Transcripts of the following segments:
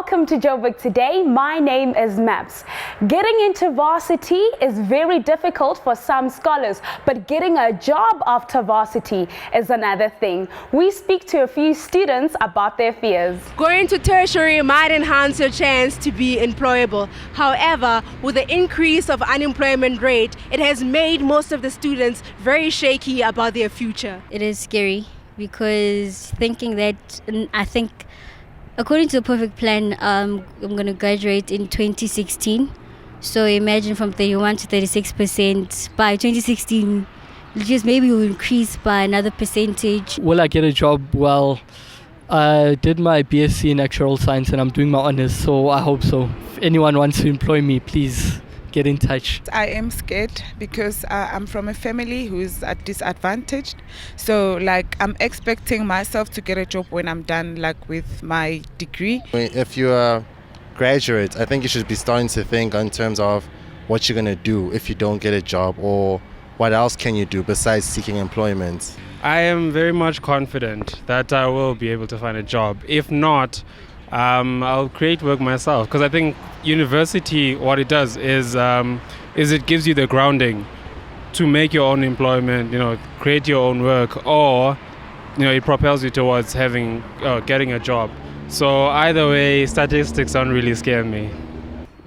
welcome to Joburg Today. My name is Maps. Getting into varsity is very difficult for some scholars, but getting a job after varsity is another thing. We speak to a few students about their fears. Going to tertiary might enhance your chance to be employable. However, with the increase of unemployment rate, it has made most of the students very shaky about their future. It is scary because I think according to the perfect plan, I'm going to graduate in 2016. So imagine from 31 to 36%. By 2016, just maybe will increase by another percentage. Will I get a job? Well, I did my BSc in Actuarial Science and I'm doing my honours, so I hope so. If anyone wants to employ me, please get in touch. I am scared because I'm from a family who's disadvantaged. So I'm expecting myself to get a job when I'm done with my degree. If you're a graduate, I think you should be starting to think in terms of what you're going to do if you don't get a job, or what else can you do besides seeking employment. I am very much confident that I will be able to find a job. If not, I'll create work myself, because I think university, what it does is it gives you the grounding to make your own employment, create your own work, or it propels you towards getting a job. So either way, statistics don't really scare me.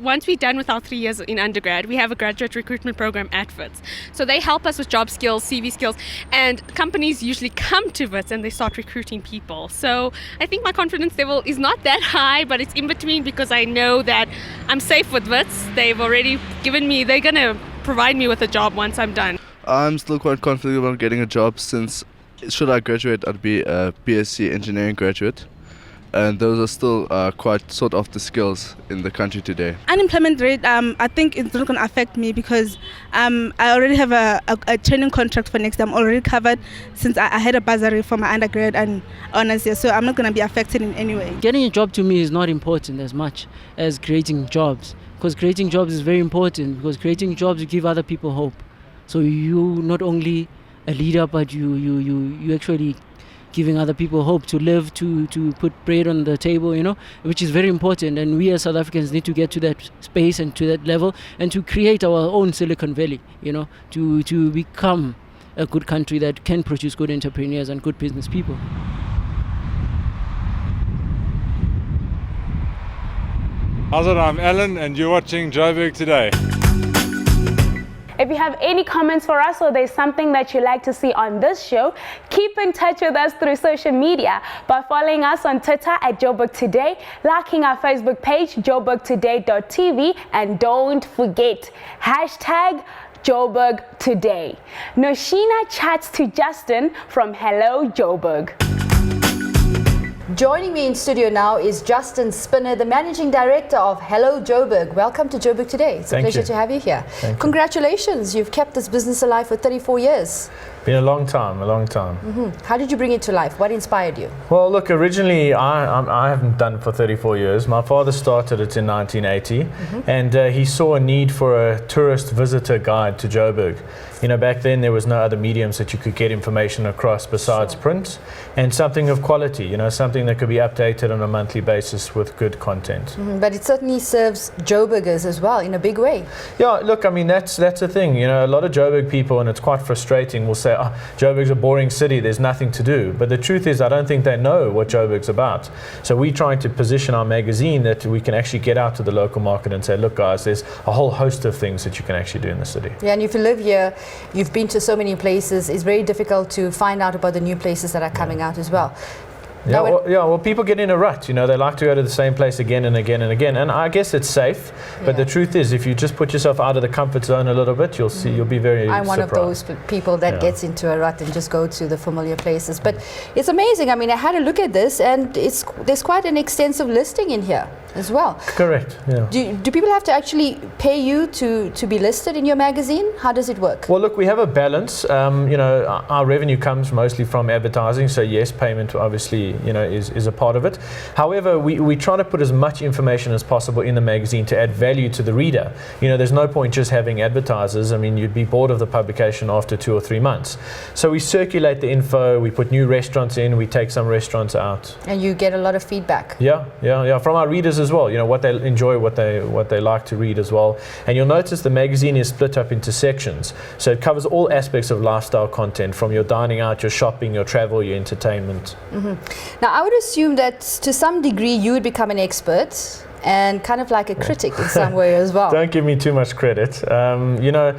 Once we're done with our 3 years in undergrad, we have a graduate recruitment program at WITS. So they help us with job skills, CV skills, and companies usually come to WITS and they start recruiting people. So I think my confidence level is not that high, but it's in between because I know that I'm safe with WITS. They've already they're going to provide me with a job once I'm done. I'm still quite confident about getting a job since, should I graduate, I'd be a BSc engineering graduate. And those are still quite sought after skills in the country today. Unemployment rate, I think it's not going to affect me because I already have a training contract for next year. I'm already covered since I had a bursary for my undergrad and honours year, so I'm not going to be affected in any way. Getting a job to me is not important as much as creating jobs, because creating jobs is very important, because creating jobs you give other people hope. So you not only a leader, but you actually giving other people hope to live, to put bread on the table, which is very important. And we as South Africans need to get to that space and to that level and to create our own Silicon Valley, to become a good country that can produce good entrepreneurs and good business people. How's it? I'm Alan and you're watching Joburg Today. If you have any comments for us or there's something that you'd like to see on this show, keep in touch with us through social media by following us on Twitter at Joburg Today, liking our Facebook page, joburgtoday.tv, and don't forget, #Joburg Today. Noshina chats to Justin from Hello Joburg. Joining me in studio now is Justin Spinner, the Managing Director of Hello Joburg. Welcome to Joburg Today. It's a pleasure to have you here. Congratulations, you've kept this business alive for 34 years. Been a long time. How did you bring it to life? What inspired you? Well, look, originally I haven't done it for 34 years. My father started it in 1980 and he saw a need for a tourist visitor guide to Joburg. Back then there was no other mediums that you could get information across besides print, and something of quality, something that could be updated on a monthly basis with good content. But it certainly serves Joburgers as well in a big way. Yeah, look, that's the thing. A lot of Joburg people, and it's quite frustrating, will say, Joburg's a boring city, there's nothing to do. But the truth is, I don't think they know what Joburg's about. So we're trying to position our magazine that we can actually get out to the local market and say, look guys, there's a whole host of things that you can actually do in the city. Yeah, and if you live here, you've been to so many places, it's very difficult to find out about the new places that are coming out as well. Well, people get in a rut, they like to go to the same place again and again and again, and I guess it's safe, but the truth is, if you just put yourself out of the comfort zone a little bit, you'll be very surprised. I'm one of those people that gets into a rut and just go to the familiar places, but it's amazing. I had a look at this, and there's quite an extensive listing in here as well. Correct, yeah. Do people have to actually pay you to be listed in your magazine? How does it work? Well, look, we have a balance. Our revenue comes mostly from advertising, so yes, payment obviously is a part of it. However, we try to put as much information as possible in the magazine to add value to the reader. There's no point just having advertisers. You'd be bored of the publication after 2 or 3 months. So we circulate the info, we put new restaurants in, we take some restaurants out. And you get a lot of feedback. Yeah, from our readers as well. You know, what they enjoy, what they like to read as well. And you'll notice the magazine is split up into sections. So it covers all aspects of lifestyle content, from your dining out, your shopping, your travel, your entertainment. Now, I would assume that to some degree you would become an expert and kind of like a critic in some way as well. Don't give me too much credit. You know,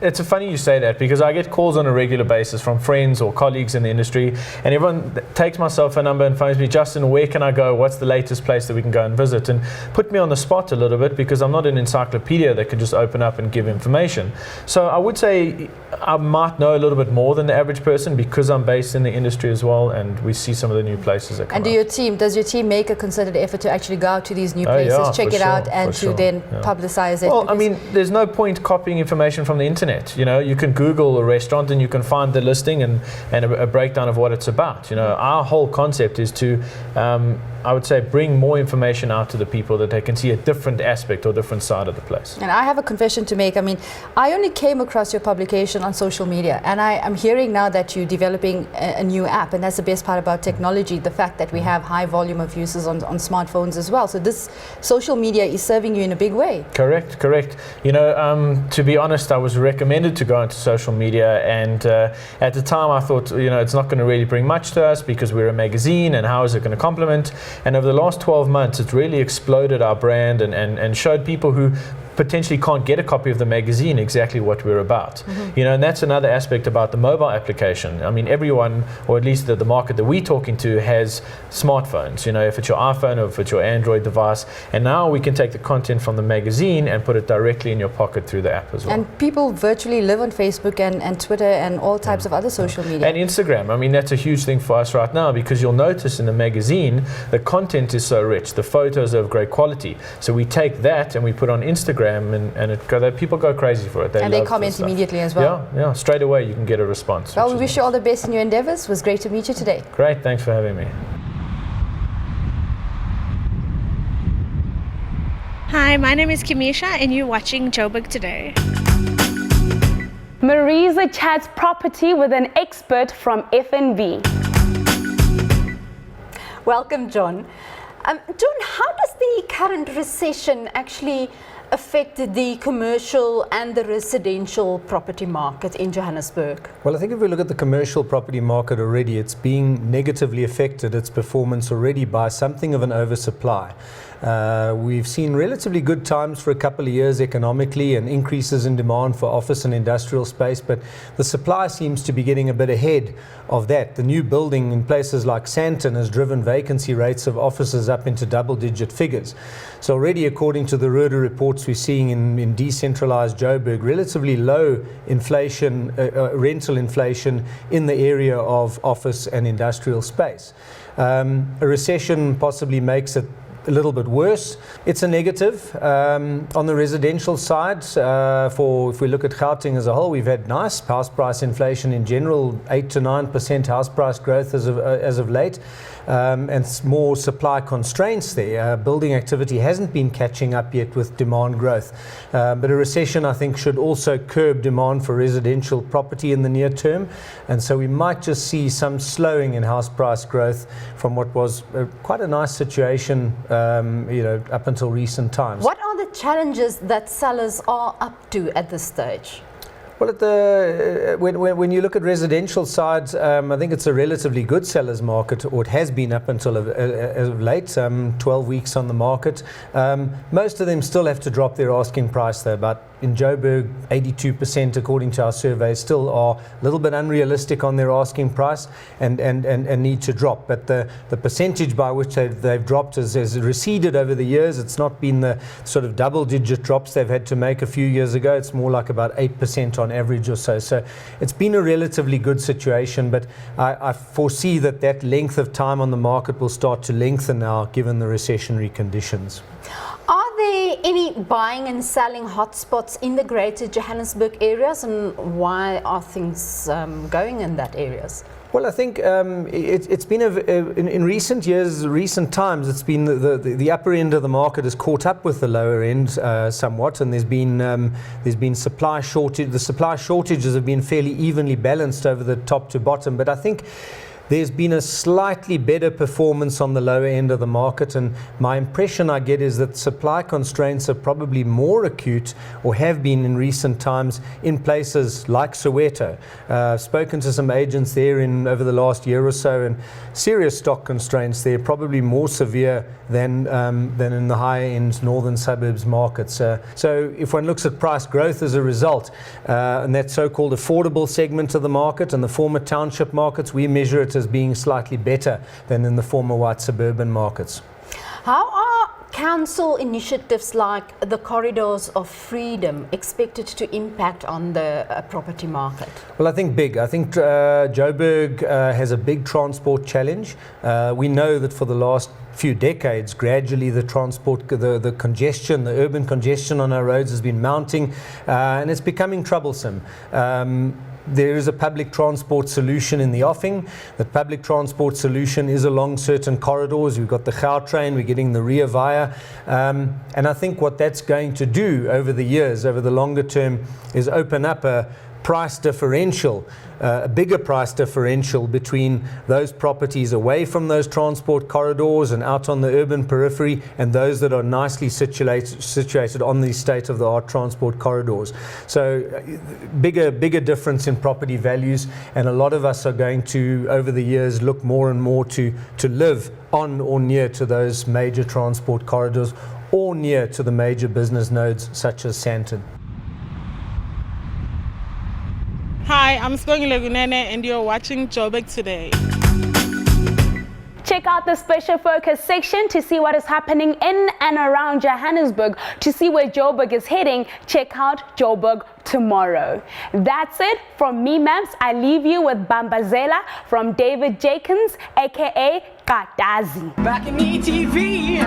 it's funny you say that, because I get calls on a regular basis from friends or colleagues in the industry, and everyone takes my cell phone number and phones me, Justin, where can I go? What's the latest place that we can go and visit? And put me on the spot a little bit, because I'm not an encyclopedia that can just open up and give information. So I would say I might know a little bit more than the average person, because I'm based in the industry as well, and we see some of the new places that come And does your team make a concerted effort to actually go out to these new places, check it out, and to then publicize it? Well, I mean, there's no point copying information from the internet. You know, you can Google a restaurant and you can find the listing and a breakdown of what it's about. You know, our whole concept is to I would say bring more information out to the people, that they can see a different aspect or different side of the place. And I have a confession to make. I mean, I only came across your publication on social media, and I'm hearing now that you're developing a new app, and that's the best part about technology, the fact that we have high volume of users on smartphones as well. So this social media is serving you in a big way. Correct. You know, to be honest, I was recommended to go into social media, and at the time I thought, you know, it's not going to really bring much to us because we're a magazine, and how is it going to complement? And over the last 12 months, it's really exploded our brand and showed people who potentially can't get a copy of the magazine exactly what we're about. You know, and that's another aspect about the mobile application. I mean, everyone, or at least the market that we're talking to, has smartphones. You know, if it's your iPhone or if it's your Android device, and now we can take the content from the magazine and put it directly in your pocket through the app as well. And people virtually live on Facebook and Twitter and all types of other social media. And Instagram. I mean, that's a huge thing for us right now, because you'll notice in the magazine the content is so rich, the photos are of great quality. So we take that and we put on Instagram, and people go crazy for it. They comment immediately as well. Yeah, straight away you can get a response. Well, we wish you all the best in your endeavors. It was great to meet you today. Great, thanks for having me. Hi, my name is Kimisha, and you're watching Joburg Today. Marisa chats property with an expert from FNB. Welcome, John. John, how does the current recession actually affect the commercial and the residential property market in Johannesburg? Well, I think if we look at the commercial property market already, it's being negatively affected, its performance already, by something of an oversupply. We've seen relatively good times for a couple of years economically, and increases in demand for office and industrial space, but the supply seems to be getting a bit ahead of that. The new building in places like Sandton has driven vacancy rates of offices up into double-digit figures. So already, according to the Rode reports, we're seeing in decentralized Joburg relatively low inflation, rental inflation in the area of office and industrial space. A recession possibly makes it a little bit worse. It's a negative. On the residential side, if we look at Gauteng as a whole, we've had nice house price inflation in general, 8 to 9% house price growth as of late, and more supply constraints there. Building activity hasn't been catching up yet with demand growth, but a recession, I think, should also curb demand for residential property in the near term, and so we might just see some slowing in house price growth from what was quite a nice situation up until recent times. What are the challenges that sellers are up to at this stage? Well, when you look at residential sides, I think it's a relatively good seller's market, or it has been up until as of late, 12 weeks on the market. Most of them still have to drop their asking price though, but in Joburg, 82%, according to our survey, still are a little bit unrealistic on their asking price and need to drop. But the percentage by which they've dropped has receded over the years. It's not been the sort of double-digit drops they've had to make a few years ago. It's more like about 8% on average or so. So it's been a relatively good situation, but I foresee that length of time on the market will start to lengthen now, given the recessionary conditions. Are there any buying and selling hotspots in the greater Johannesburg areas, and why are things going in that areas? Well, I think it's been in recent years, recent times, it's been the upper end of the market has caught up with the lower end somewhat, and there's been supply shortage. The supply shortages have been fairly evenly balanced over the top to bottom, but I think there's been a slightly better performance on the lower end of the market, and my impression I get is that supply constraints are probably more acute, or have been in recent times, in places like Soweto. I've spoken to some agents there over the last year or so, and serious stock constraints there, probably more severe than in the high-end northern suburbs markets. So if one looks at price growth as a result, and that so-called affordable segment of the market and the former township markets, we measure it as being slightly better than in the former white suburban markets. How are council initiatives like the Corridors of Freedom expected to impact on the property market? Well, I think big. I think Joburg has a big transport challenge. We know that for the last few decades, gradually the transport, the congestion, the urban congestion on our roads has been mounting, and it's becoming troublesome. There is a public transport solution in the offing. The public transport solution is along certain corridors. We've got the Gautrain, we're getting the Ria Vaya, and I think what that's going to do over the years, over the longer term, is open up a price differential, a bigger price differential between those properties away from those transport corridors and out on the urban periphery, and those that are nicely situated on these state-of-the-art transport corridors. So bigger difference in property values, and a lot of us are going to, over the years, look more and more to live on or near to those major transport corridors, or near to the major business nodes such as Sandton. Hi, I'm Skongile Gunene and you're watching Joburg Today. Check out the special focus section to see what is happening in and around Johannesburg. To see where Joburg is heading, check out Joburg Tomorrow. That's it from me, Mams. I leave you with Bambazela from David Jenkins, aka Katazi. Back in ETV.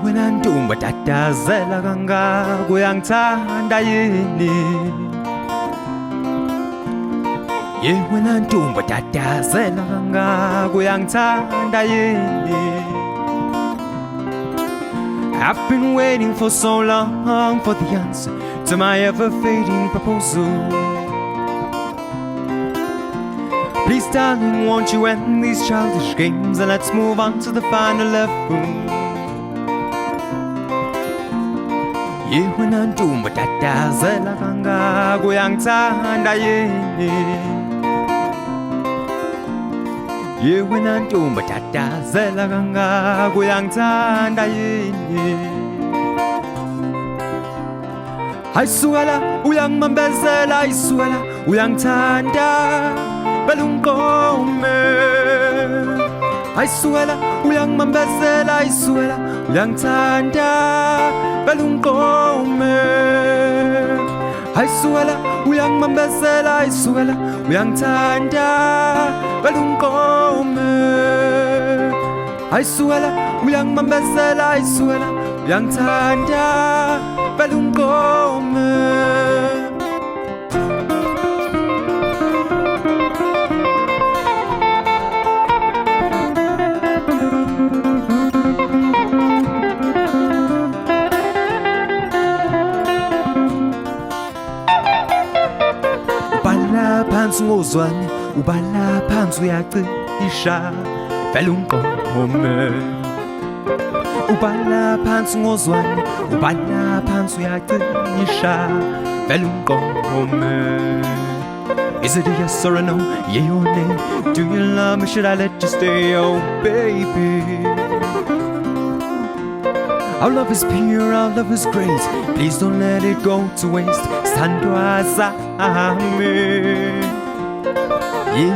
Wena ntombi tatazela kangaka uyangithanda yini wena ntombi tatazela kangaka uyangithanda yini I've been waiting for so long for the answer to my ever-fading proposal. Please darling, won't you end these childish games and let's move on to the final level. Wena ntombi tatazela kangaka uyangithanda yini wena ntombi tatazela kangaka uyangithanda yini Ayisukela uyangimambezela ayisukela uyangithanda belunqome Ayisukela uyangimambezela ayisukela uyangithanda belunqome Ayisukela uyangimambezela ayisukela uyangithanda belunqome Ayisukela uyangimambezela ayisukela uyangithanda belunqome Phansi ngozwane ubala phansi uyacisha vele unqome ubala phansi ngozwane ubala phansi uyacisha vele unqome Is it a yes or a no, yeah or nay? Do you love me, should I let you stay, oh baby? Our love is pure, our love is great. Please don't let it go to waste. Stand wazami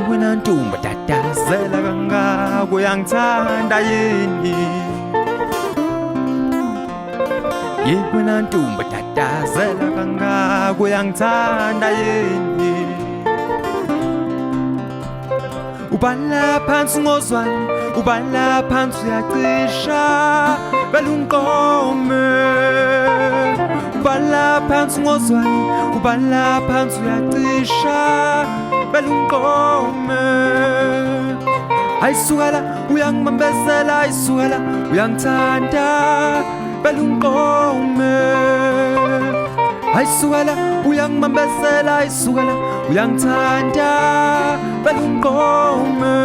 wena ntombi tatazela kangaka uyangithanda yini wena ntombi tatazela uyatatazela kangaka uyangithanda yini ubala phansi ngozwane ubala phansi uyacisha vele unqome ubala phansi ngozwane ubala phansi uyacisha vele unqome ayisuka la uyangimambezela ayisuka la uyangithanda vele unqome ayisuka la uyangimambezela ayisuka la uyangithanda vele unqome